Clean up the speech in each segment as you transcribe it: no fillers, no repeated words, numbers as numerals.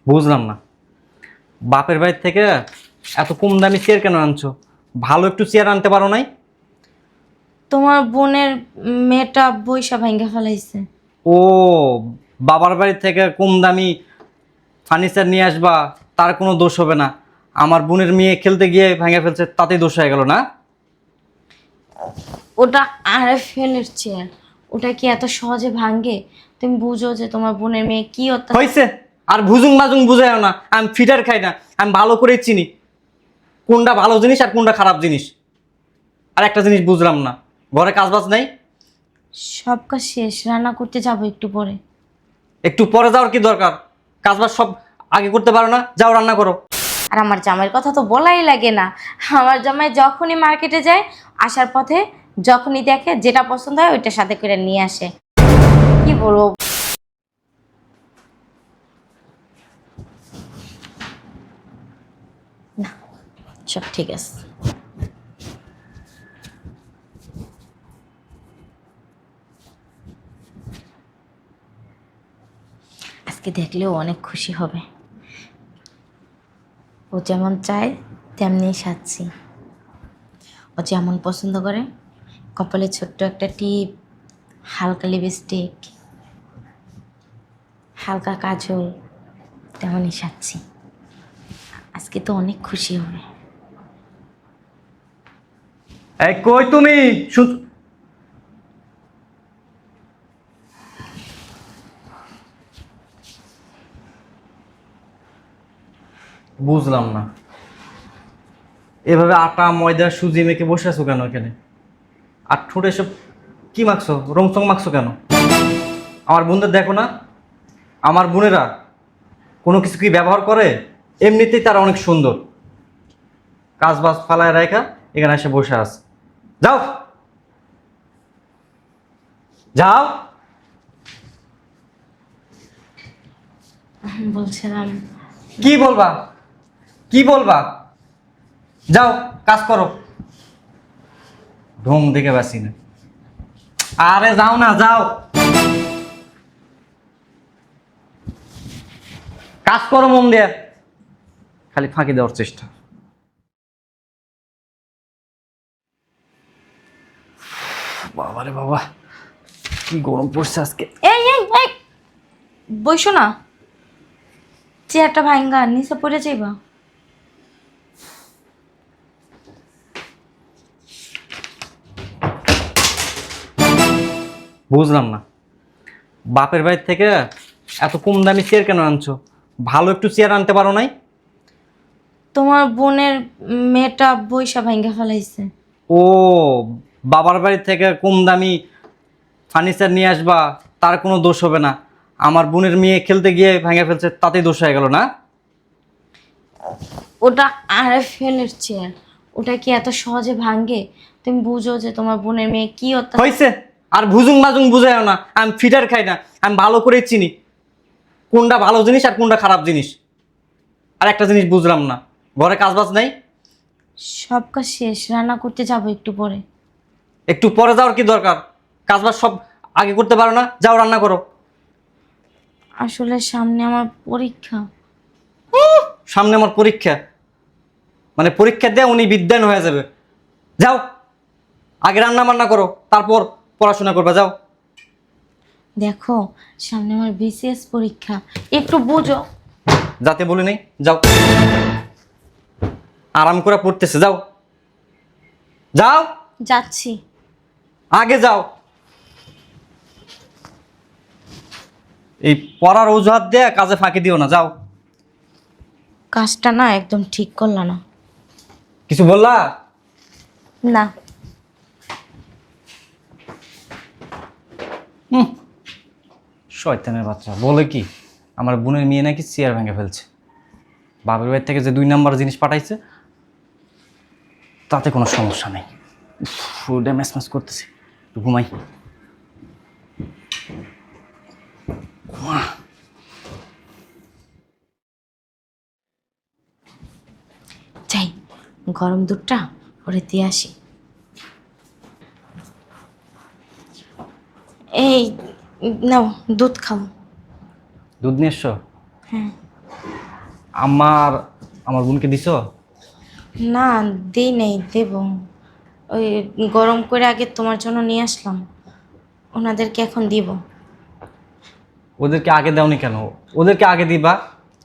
বুঝলাম না, বাপের বাড়ি থেকে এত কম দামি চেয়ার কেন আনছো? ভালো একটু চেয়ার আনতে পারো নাই? তোমার বোনের মেয়েটা বইসা ভাঙ্গা ফেলাইছে। ও, বাবার বাড়ি থেকে কম দামি ফার্নিচার নিয়ে আসবা, তার কোনো দোষ হবে না। আমার বোনের মেয়ে খেলতে গিয়ে ভেঙে ফেলছে, তাতেই দোষ হয়ে গেল না? ওটা আরএফএল-এর চেয়ার, ওটা কি এত সহজে ভাঙ্গে? তুমি বুঝো যে তোমার বোনের মেয়ে কি অত্যাচার। হয়েছে, আর ভুজুং বাজুং বুঝাইও না। আমি ফিটার খাই না, আমি ভালো করেই চিনি কোনটা ভালো জিনিস আর কোনটা খারাপ জিনিস। আর একটা জিনিস বুঝলাম না, ঘরে কাজবাজ নাই? সব কাজ শেষ, রান্না করতে যাবো একটু পরে। একটু পরে যাওয়ার কি দরকার? কাজবাজ সব আগে করতে পারো না? যাও রান্না করো। আর আমার জামাইয়ের কথা তো বলাই লাগে না। আমার জামাই যখনই মার্কেটে যায়, আসার পথে যখনই দেখে যেটা পছন্দ হয় ওইটা সাথে করে নিয়ে আসে। কি বলবো। না, সব ঠিক আছে। আজকে দেখলেও অনেক খুশি হবে। ও যেমন চায় তেমনি সাজছি। ও যেমন পছন্দ করে, কপালে ছোট্ট একটা টিপ, হালকা লিপস্টিক, হালকা কাজল, তেমনই সাজছি। আজকে তো অনেক খুশি হবে। এই কই তুমি? বুঝলাম না, এভাবে আটা ময়দা সুজি মেখে বসে আছো কেন এখানে? আর ঠোঁটে সব কি মাখছো, রংচং মাখছো কেন? আমার বোনদের দেখো না, আমার বোনেরা কোনো কিছু কি ব্যবহার করে? এমনিতেই তারা অনেক সুন্দর। কাজ বাজ ফালায় রেখা এখানে এসে বসে আছে। যাও যাও। বলছিলাম, কি বলবা? কি বলবা? যাও কাজ করো। ঢং দেখে বাসি না। আরে যাও না, যাও কাজ করো মন দিয়ে, খালি ফাঁকি দেওয়ার চেষ্টা। বাবারে বাবা, কি গরম পড়ছে আজকে। এই এই এই বইসো না, চেয়ারটা ভাঙ্গা নিচে পড়ে যাইবা। বুঝলাম না, বাপের বাড়ি থেকে এত কম দামি চেয়ার কেন আনছো? ভালো একটু চেয়ার আনতে পারো নাই? তোমার বোনের মেয়েটা বইসা ভাঙ্গা ফেলাইছে। ও, বাবার বাড়ি থেকে কম দামি ফার্নিচার নিয়ে আসবা, তার কোনো দোষ হবে না। আমার বোনের মেয়ে খেলতে গিয়ে ভেঙে ফেলছে, তাতেই দোষ হয়ে গেল না? ওটা আরএফএল-এর চেয়ার, ওটা কি এত সহজে ভাঙ্গে? তুমি বুঝো যে তোমার বোনের মেয়ে কি অত্যাচার। হয়েছে, আর ভুজুং বাজুং বুঝাইও না। আমি ফিটার খাই না, আমি ভালো করেই চিনি কোনটা ভালো জিনিস আর কোনটা খারাপ জিনিস। আর একটা জিনিস বুঝলাম না, ঘরে কাজবাজ নাই? সব কাজ শেষ, রান্না করতে যাবো একটু পরে। একটু পরে যাওয়ার কি দরকার? কাজবাজ সব আগে করতে পারো না? যাও রান্না করো। আসলে সামনে আমার পরীক্ষা। সামনে আমার পরীক্ষা? মানে পরীক্ষা দিয়ে উনি বিদ্যান হয়ে যাবে? যাও, আগে রান্না বান্না করো, তারপর পড়াশোনা করবে। যাও। দেখো, সামনে আমার বিসিএস পরীক্ষা, একটু বুঝো। যাতে বলি নেই, যাও। আরাম করে পড়তেছে, যাও যাও। যাচ্ছি। আগে যাও। এই পড়ার অজুহাত দিয়ে কাজে ফাঁকি দিও না, যাও। কাজটা না একদম ঠিক করলা না। কিছু বললা? না। শয়তানের বাচ্চা বলে কি, আমার বোনের মেয়ে নাকি চেয়ার ভেঙে ফেলছে। বাবার বাড়ি থেকে যে 2 নাম্বার জিনিস পাঠাইছে তাতে কোনো সমস্যা নেই। ফুলটা ম্যাচ করতেছি, একটু ঘুমাই। যাই, গরম দুধটা ওরে দিয়ে আসি। এই নাও দুধ খাও। দুধ নিয়ে এসছো? হ্যাঁ। আমার আমার বোনকে দিছো? না, দেই নেই, দেব। ওই গরম করে আগে তোমার জন্য নিয়ে আসলাম, ওনাদেরকে এখন দিব। ওদেরকে আগে দাওনি কেন? ওদেরকে আগে দিবা।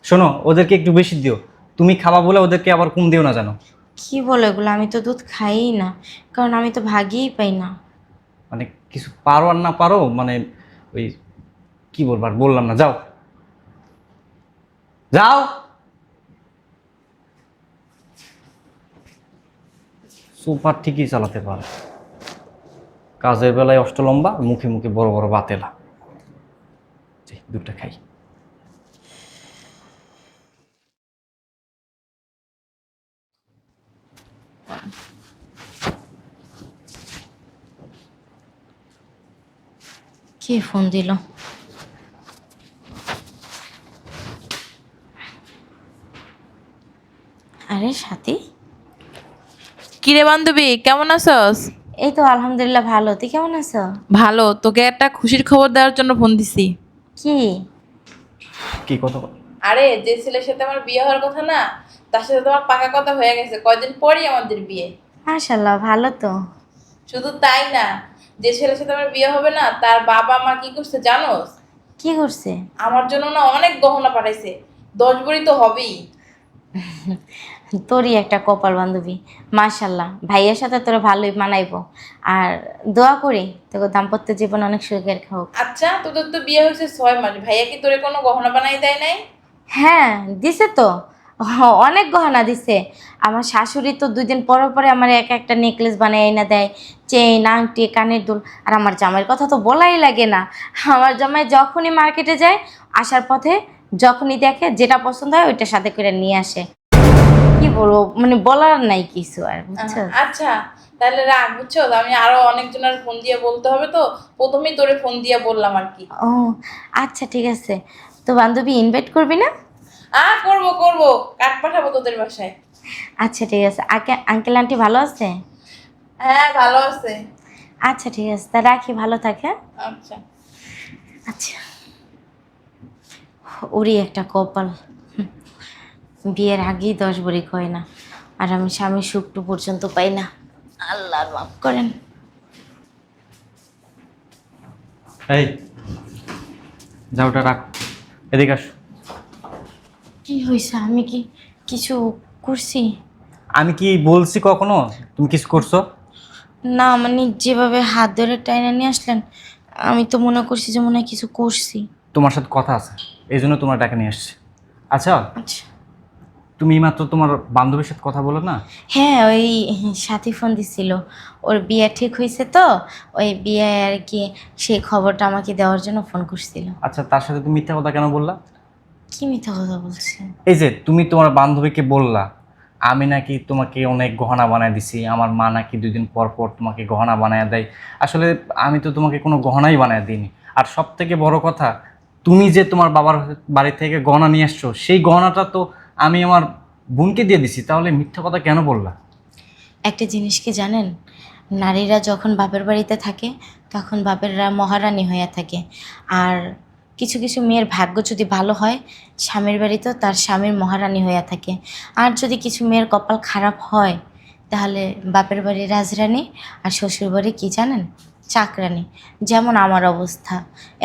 শোনো, ওদেরকে একটু বেশি দিও। তুমি খাবা বলে ওদেরকে আবার কম দিও না জানো। কি বলো এগুলো? আমি তো দুধ খাইই না, কারণ আমি তো ভাগিই পাই না। মানে কিছু পারো আর না পারো, মানে ওই কি বলবার বললাম না, যাও যাও। সুপার ঠিকই চালাতে পারে, কাজের বেলায় অষ্টলম্বা, মুখে মুখে বড় বড় বাতেলা। দুধটা খাই। কে ফোন দিল? আরে সাথী। কিরে বান্ধবী, কেমন আছস? এই তো আলহামদুলিল্লাহ ভালো, তুই কেমন আছো? ভালো। তোকে একটা খুশির খবর দেওয়ার জন্য ফোন দিছি। কি? কি কথা? আরে, যে ছেলের সাথে আমার বিয়ে হওয়ার কথা না, তার সাথে তোমার পাকা কথা হয়ে গেছে, কয়দিন পরই আমাদের বিয়ে। মাশাল্লাহ, ভালো তো। শুধু তাই না, যে ছেলের সাথে আমার বিয়ে হবে না, তার বাবা মা কি করছে জানোস? কি করছে? আমার জন্য না অনেক গহনা পাঠাইছে, 10 ভরি তো হবেই। তোরই একটা কপাল বান্ধবী। মাশাল্লাহ, ভাইয়ের সাথে তোরা ভালোই মানাইবো। আর দোয়া করি তোকে দাম্পত্য জীবন অনেক সুখের হোক। আচ্ছা, তোদের তো বিয়ে হয়েছে 6 মাস, ভাইয়া কি তোরে কোনো গহনা বানাই দেয় নাই? হ্যাঁ, দিছে তো। অনেক গহনা দিছে। আমার শাশুড়ি তো 2 দিন পরে পরে আমার এক একটা নেকলেস বানিয়ে এনে দেয়, চেইন, আংটি, কানের দুল। আর আমার জামাইয়ের কথা তো বলাই লাগে না। আমার জামাই যখনই মার্কেটে যায়, আসার পথে যখনই দেখে যেটা পছন্দ হয় ওইটা সাথে করে নিয়ে আসে। কি বলবো, মানে বলার নাই কিছু আর, বুঝছো? আচ্ছা, তাহলে রাখ, বুঝছো? আমি আরো অনেকজনের ফোন দিয়ে বলতে হবে, তো প্রথমেই তোরে ফোন দিয়ে বললাম আর কি। ও আচ্ছা, ঠিক আছে। তো বান্ধবী ইনভাইট করবি না? করবো করবো, কাঠ পাঠাবো তোদের বাসায়। আচ্ছা ঠিক আছে। আঙ্কেল আন্টি ভালো আছে? হ্যাঁ, ভালো আছে। আচ্ছা ঠিক আছে, তা রাখি, ভালো থাকে। আচ্ছা। আচ্ছা, ওরই একটা কপাল। বিয়ের আগেই 10 ভরি কয় না, আর আমি স্বামী সুখটু পর্যন্ত পাই না। আল্লাহ মাফ করেন। এই যাও, ওটা রাখ, এদিকে আস। কি হয়েছে? আমি কি কিছু করছি? আমি কি বলছি কখনো তুমি কিছু করছো? না, মানে যেভাবে হাত ধরে টাইনা নিয়ে আসলেন, আমি তো মনে করছি যে মনে হয় কিছু করছি। তোমার সাথে কথা আছে, এই জন্য তোমার ডাকে নিয়ে আসছে। আচ্ছা, আচ্ছা। তুমি মাত্র তোমার বান্ধবীর সাথে কথা বলো না? হ্যাঁ, ওই সাথী ফোন দিছিল, ওর বিয়ে ঠিক হয়েছে তো, ওই বিয়ে আর কি, সেই খবরটা আমাকে দেওয়ার জন্য ফোন করছিল। আচ্ছা, তার সাথে তুমি মিথ্যা কথা কেন বললা? কি মিথ্যা কথা বলছে? এই যে তুমি তোমার বান্ধবীকে বললা আমি নাকি তোমাকে অনেক গহনা বানায় দিছি, আমার মা নাকি 2 দিন পর পর তোমাকে গহনা বানায় দেয়। আসলে আমি তো তোমাকে কোনো গহনাই বানায় দিইনি। আর সব থেকে বড় কথা, তুমি যে তোমার বাবার বাড়ি থেকে গহনা নিয়ে আসছো, সেই গহনাটা তো আমি আমার বোনকে দিয়ে দিছি। তাহলে মিথ্যা কথা কেন বললা? একটা জিনিস কি জানেন, নারীরা যখন বাপের বাড়িতে থাকে তখন বাপেররা মহারানী হয়ে থাকে। আর কিছু কিছু মেয়ের ভাগ্য যদি ভালো হয়, স্বামীর বাড়িতেও তার স্বামীর মহারানী হয়ে থাকে। আর যদি কিছু মেয়ের কপাল খারাপ হয়, তাহলে বাপের বাড়ি রাজরানী আর শ্বশুর বাড়ি কী জানেন, চাকরানী। যেমন আমার অবস্থা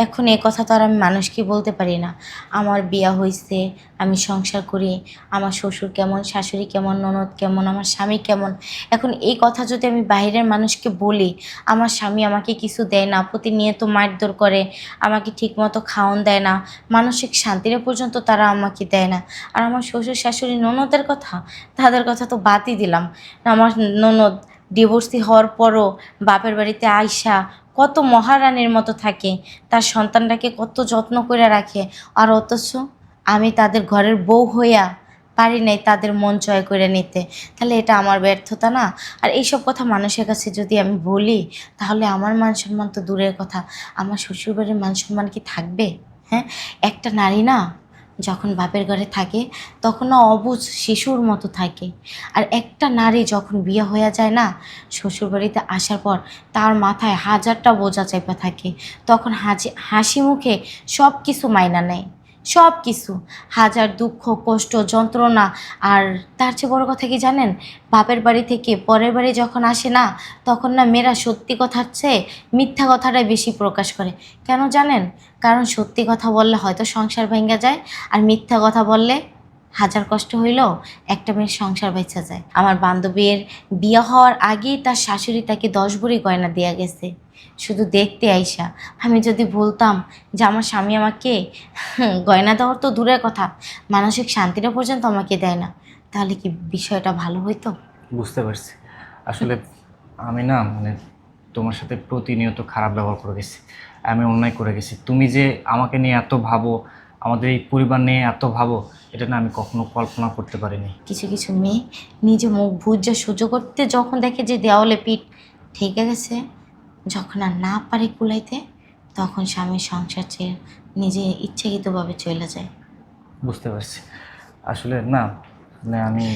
এখন, এ কথা তো আর আমি মানুষকে বলতে পারি না। আমার বিয়া হয়েছে, আমি সংসার করি, আমার শ্বশুর কেমন, শাশুড়ি কেমন, ননদ কেমন, আমার স্বামী কেমন। এখন এই কথা যদি আমি বাইরের মানুষকে বলি, আমার স্বামী আমাকে কিছু দেয় না, প্রতিনিয়ত মারধর করে, আমাকে ঠিকমতো খাওয়ান দেয় না, মানসিক শান্তিরে পর্যন্ত তারা আমাকে দেয় না। আর আমার শ্বশুর শাশুড়ি ননদের কথা, তাদের কথা তো বাদই দিলাম। আমার ননদ ডিভোর্সি হওয়ার পরও বাপের বাড়িতে আইসা কত মহারানীর মতো থাকে, তার সন্তানটাকে কত যত্ন করে রাখে। আর অথচ আমি তাদের ঘরের বউ হইয়া পারি নাই তাদের মন জয় করে নিতে। তাহলে এটা আমার ব্যর্থতা না? আর এইসব কথা মানুষের কাছে যদি আমি বলি, তাহলে আমার মান সম্মান তো দূরের কথা, আমার শ্বশুরবাড়ির মান সম্মান কি থাকবে? হ্যাঁ, একটা নারী না যখন বাপের ঘরে থাকে তখন না অবুঝ শিশুর মতো থাকে। আর একটা নারী যখন বিয়ে হয়ে যায় না, শ্বশুরবাড়িতে আসার পর তার মাথায় 1000টা বোঝা চেপে থাকে। তখন হাসি মুখে সব কিছু মাইনা নেয়, সব কিছু, হাজার দুঃখ কষ্ট যন্ত্রণা। আর তার চেয়ে বড় কথা কি জানেন, বাপের বাড়ি থেকে পরের বাড়ি যখন আসে না, তখন না মেয়েরা সত্যি কথার চেয়ে মিথ্যা কথাটাই বেশি প্রকাশ করে। কেন জানেন? কারণ সত্যি কথা বললে হয়তো সংসার ভেঙে যায়, আর মিথ্যা কথা বললে হাজার কষ্ট হইলেও একটা মেয়ের সংসার বেঁচে যায়। আমার বান্ধবীর বিয়ে হওয়ার আগেই তার শাশুড়ি তাকে 10 ভরি গয়না দেয়া গেছে শুধু দেখতে আইসা। আমি যদি বলতাম যে আমার স্বামী আমাকে গয়না দেওয়ার তো দূরের কথা, মানসিক শান্তিটা পর্যন্ত আমাকে দেয় না, তাহলে কি বিষয়টা ভালো হইতো? বুঝতে পারছি। আসলে আমি না মানে তোমার সাথে প্রতিনিয়ত খারাপ ব্যবহার করে গেছি, আমি অন্যায় করে গেছি। তুমি যে আমাকে নিয়ে এত ভাবো, আমাদের এই পরিবার নিয়ে এত ভাবো, এটা না আমি কখনো কল্পনা করতে পারিনি। কিছু কিছু মেয়ে নিজে মুখ বুজ্জা সহ্য করতে যখন দেখে যে দেওয়ালে পিঠ ঠেকে গেছে, যখন আর না পারে কুলাইতে, তখন স্বামীর সংসার ছেড়ে নিজে ইচ্ছাকৃতভাবে চলে যায়। বুঝতে পারছি। আসলে না মানে আমি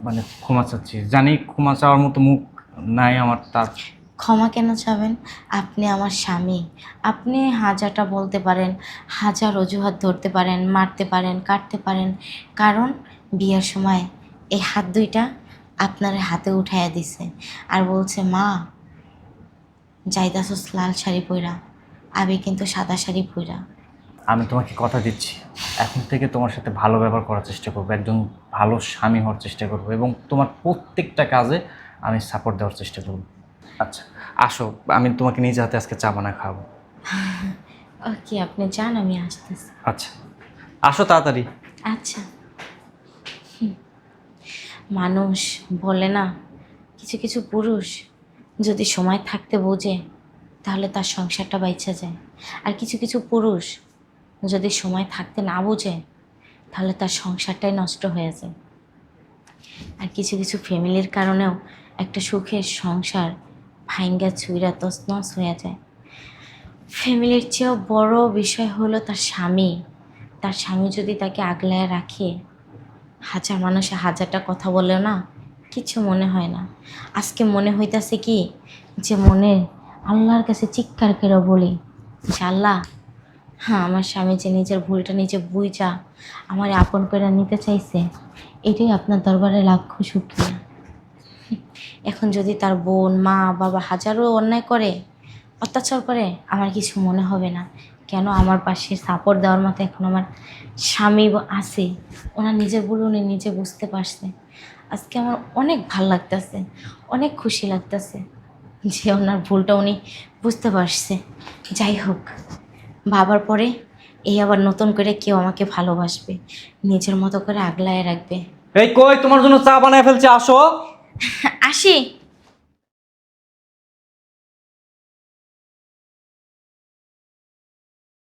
মানে ক্ষমা চাচ্ছি, জানি ক্ষমা চাওয়ার মতো মুখ নাই আমার, তার ক্ষমা কেন চাবেন? আপনি আমার স্বামী। আপনি হাজারটা বলতে পারেন, হাজার অজুহাত ধরতে পারেন, মারতে পারেন, কাটতে পারেন, কারণ বিয়ের সময় এই হাত দুইটা আপনার হাতে উঠাইয়া দিছে আর বলছে, মা যাইতাছস লাল শাড়ি পইরা, আবি কিন্তু সাদা শাড়ি পইরা। আমি তোমাকে কথা দিচ্ছি, এখন থেকে তোমার সাথে ভালো ব্যবহার করার চেষ্টা করবো, একজন ভালো স্বামী হওয়ার চেষ্টা করবো, এবং তোমার প্রত্যেকটা কাজে আমি সাপোর্ট দেওয়ার চেষ্টা করবো। আচ্ছা আসো, আমি তোমাকে নিজে হাতে আজকে চা বানায় খাওয়াবো। ওকে, আপনি যান, আমি আসতেছি। আচ্ছা আসো তাড়াতাড়ি। আচ্ছা। মানুষ বলে না, কিছু কিছু পুরুষ যদি সময় থাকতে বোঝে তাহলে তার সংসারটা বাইচা যায়, আর কিছু কিছু পুরুষ যদি সময় থাকতে না বোঝে তাহলে তার সংসারটাই নষ্ট হয়ে যায়। আর কিছু কিছু ফ্যামিলির কারণেও একটা সুখের সংসার ভাইঙ্গা চুইরা তছনছ হয়ে যায়। ফ্যামিলির চেয়েও বড় বিষয় হলো তার স্বামী। তার স্বামী যদি তাকে আগলায় রাখে, হাজার মানুষে হাজারটা কথা বলেও না কিছু মনে হয় না। আজকে মনে হইতাছে কি যে মনে আল্লাহর কাছে চিৎকার করে বলি যে আল্লাহ, হ্যাঁ, আমার স্বামী যে নিজের ভুলটা নিজে বুঝা আমার আপন করে নিতে চাইছে, এটাই আপনার দরবারে লাখো শুকরিয়া। এখন যদি তার বোন মা বাবা হাজারো অন্যায় করে, অত্যাচার করে, আমার কিছু মনে হবে না। কেন? আমার পাশে সাপোর্ট দেওয়ার মতো এখন আমার স্বামী আছে। ওনার নিজের ভুল উনি নিজে বুঝতে পারছে। আজকে আমার অনেক ভাল লাগতেছে, অনেক খুশি লাগতেছে যে ওনার ভুলটা উনি বুঝতে পারছে। যাই হোক, বাবার পরে এই আবার নতুন করে কেউ আমাকে ভালোবাসবে, নিজের মতো করে আগলায় রাখবে। এই কই, তোমার জন্য চা বানায় ফেলছে, আসো। আসি।